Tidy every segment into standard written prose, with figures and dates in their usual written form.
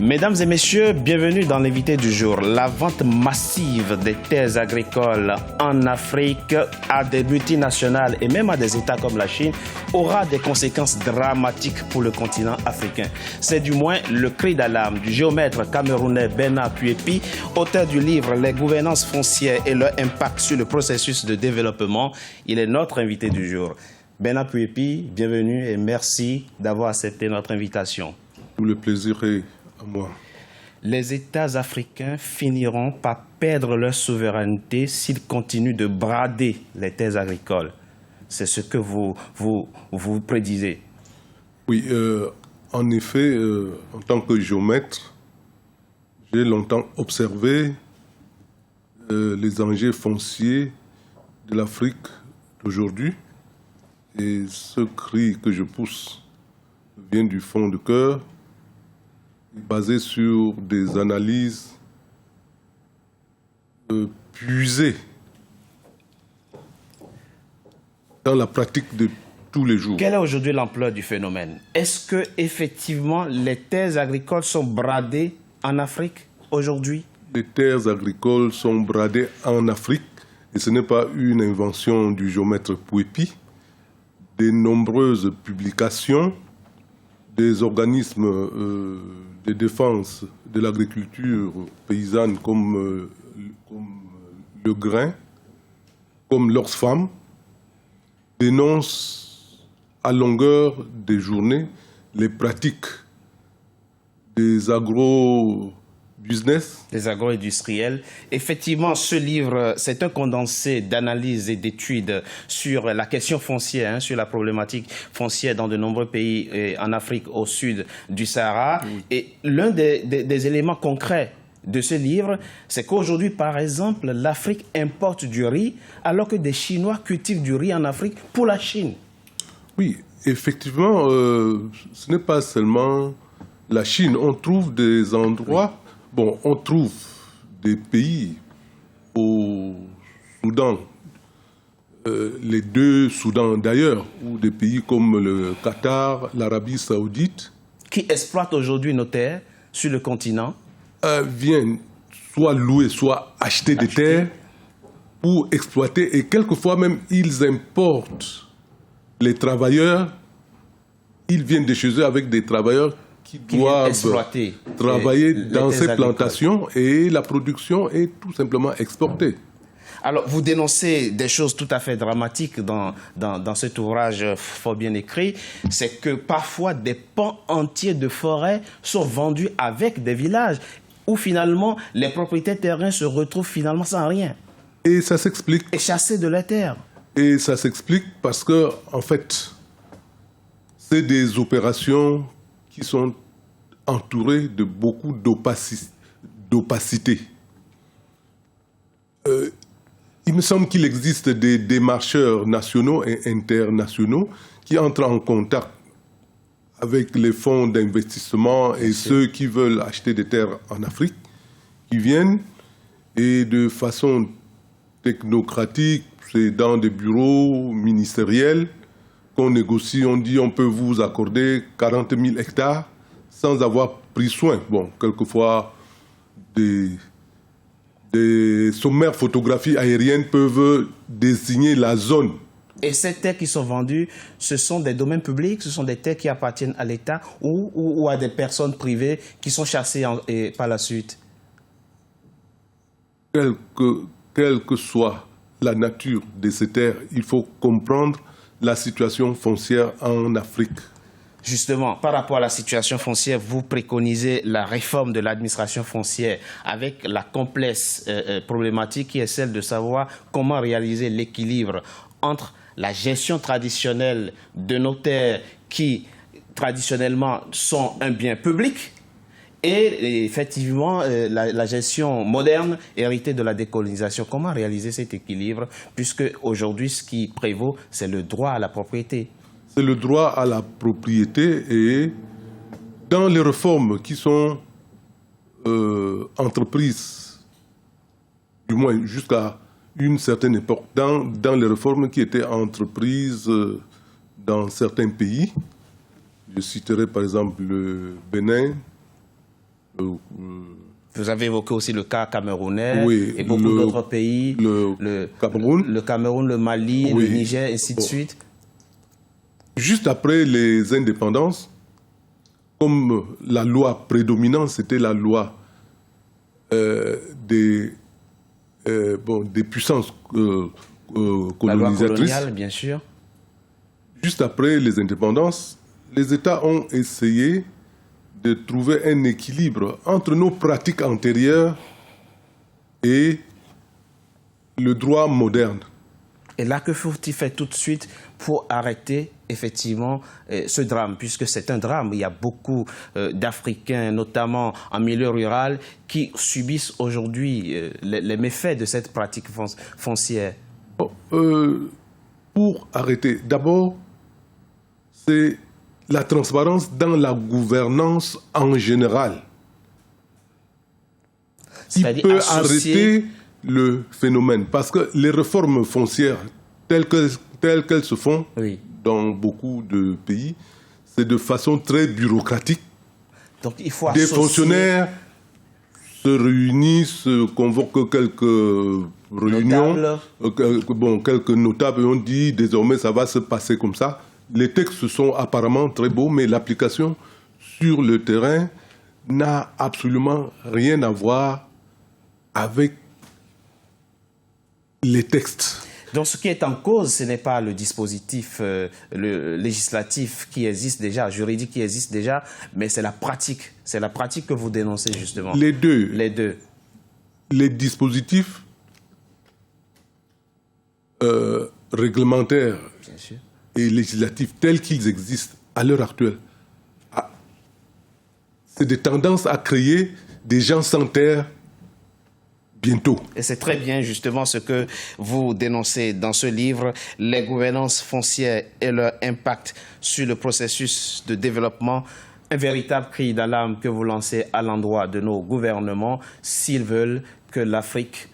Mesdames et messieurs, bienvenue dans l'invité du jour. La vente massive des terres agricoles en Afrique à des multinationales et même à des États comme la Chine aura des conséquences dramatiques pour le continent africain. C'est du moins le cri d'alarme du géomètre camerounais Bernard Puepi, auteur du livre « Les gouvernances foncières et leur impact sur le processus de développement ». Il est notre invité du jour. Bernard Puepi, bienvenue et merci d'avoir accepté notre invitation. Tout le plaisir est à moi. Les États africains finiront par perdre leur souveraineté s'ils continuent de brader les terres agricoles. C'est ce que vous prédisez. Oui, en effet, en tant que géomètre, j'ai longtemps observé les enjeux fonciers de l'Afrique d'aujourd'hui. Et ce cri que je pousse vient du fond du cœur, basé sur des analyses puisées dans la pratique de tous les jours. Quelle est aujourd'hui l'ampleur du phénomène? Est-ce que effectivement les terres agricoles sont bradées en Afrique aujourd'hui? Les terres agricoles sont bradées en Afrique et ce n'est pas une invention du géomètre Puepi. De nombreuses publications des organismes de défense de l'agriculture paysanne comme le grain, comme l'Oxfam, dénoncent à longueur de journée les pratiques des agro-business. Des agro-industriels. Effectivement, ce livre, c'est un condensé d'analyses et d'études sur la question foncière, sur la problématique foncière dans de nombreux pays en Afrique au sud du Sahara. Oui. Et l'un des éléments concrets de ce livre, c'est qu'aujourd'hui, par exemple, l'Afrique importe du riz alors que des Chinois cultivent du riz en Afrique pour la Chine. Oui, effectivement, ce n'est pas seulement la Chine. On trouve des endroits... Oui. Bon, on trouve des pays au Soudan, les deux Soudans d'ailleurs, ou des pays comme le Qatar, l'Arabie Saoudite. Qui exploitent aujourd'hui nos terres sur le continent. Viennent soit louer, soit acheter des terres pour exploiter. Et quelquefois même, ils importent les travailleurs. Ils viennent de chez eux avec des travailleurs qui doivent travailler dans ces plantations et la production est tout simplement exportée. Alors, vous dénoncez des choses tout à fait dramatiques dans cet ouvrage fort bien écrit. C'est que parfois des pans entiers de forêts sont vendus avec des villages où finalement les propriétaires terriens se retrouvent finalement sans rien. Et ça s'explique. Et chassés de leurs terres. Et ça s'explique parce que, en fait, c'est des opérations qui sont entourés de beaucoup d'opacité. Il me semble qu'il existe des démarcheurs nationaux et internationaux qui entrent en contact avec les fonds d'investissement et ceux qui veulent acheter des terres en Afrique, qui viennent et de façon technocratique, c'est dans des bureaux ministériels, qu'on négocie, on dit on peut vous accorder 40 000 hectares sans avoir pris soin. Bon, quelquefois, des sommaires photographies aériennes peuvent désigner la zone. Et ces terres qui sont vendues, ce sont des domaines publics, ce sont des terres qui appartiennent à l'État ou à des personnes privées qui sont chassées par la suite? Quelle que soit la nature de ces terres, il faut comprendre la situation foncière en Afrique. Justement, par rapport à la situation foncière, vous préconisez la réforme de l'administration foncière avec la complexe problématique qui est celle de savoir comment réaliser l'équilibre entre la gestion traditionnelle de nos terres qui, traditionnellement, sont un bien public et effectivement la gestion moderne héritée de la décolonisation. Comment réaliser cet équilibre puisque aujourd'hui, ce qui prévaut, c'est le droit à la propriété? C'est le droit à la propriété et dans les réformes qui sont entreprises, du moins jusqu'à une certaine époque, dans les réformes qui étaient entreprises dans certains pays, je citerai par exemple le Bénin, Vous avez évoqué aussi le cas camerounais et beaucoup le, d'autres pays. Le Cameroun. Le Cameroun, le Mali, le Niger, ainsi de suite. Juste après les indépendances, comme la loi prédominante, c'était la loi des puissances colonisatrices. La loi coloniale, bien sûr. Juste après les indépendances, les États ont essayé de trouver un équilibre entre nos pratiques antérieures et le droit moderne. Et là, que faut-il faire tout de suite pour arrêter effectivement ce drame, puisque c'est un drame. Il y a beaucoup d'Africains, notamment en milieu rural, qui subissent aujourd'hui les méfaits de cette pratique foncière. Pour arrêter, d'abord, c'est la transparence dans la gouvernance en général qui peut arrêter le phénomène. Parce que les réformes foncières telles qu'elles se font dans beaucoup de pays, c'est de façon très bureaucratique. Donc il faut des fonctionnaires se réunissent, convoquent quelques réunions, quelques notables, et on dit désormais ça va se passer comme ça. Les textes sont apparemment très beaux, mais l'application sur le terrain n'a absolument rien à voir avec les textes. Donc ce qui est en cause, ce n'est pas le dispositif législatif qui existe déjà, juridique qui existe déjà, mais c'est la pratique. C'est la pratique que vous dénoncez justement. Les deux. Les deux. Les dispositifs réglementaires bien sûr. Et législatifs tels qu'ils existent à l'heure actuelle, c'est des tendances à créer des gens sans terre bientôt. Et c'est très bien justement ce que vous dénoncez dans ce livre, les gouvernances foncières et leur impact sur le processus de développement. Un véritable cri d'alarme que vous lancez à l'endroit de nos gouvernements s'ils veulent que l'Afrique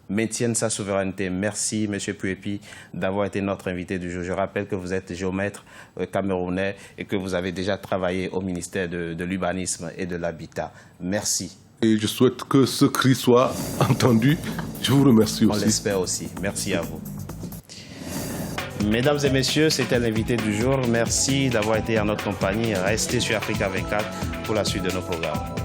maintienne sa souveraineté. Merci, M. Puepi, d'avoir été notre invité du jour. Je rappelle que vous êtes géomètre camerounais et que vous avez déjà travaillé au ministère de l'Urbanisme et de l'Habitat. Merci. Et je souhaite que ce cri soit entendu. Je vous remercie aussi. On l'espère aussi. Merci à vous. Mesdames et messieurs, c'était l'invité du jour. Merci d'avoir été en notre compagnie. Restez sur Africa 24 pour la suite de nos programmes.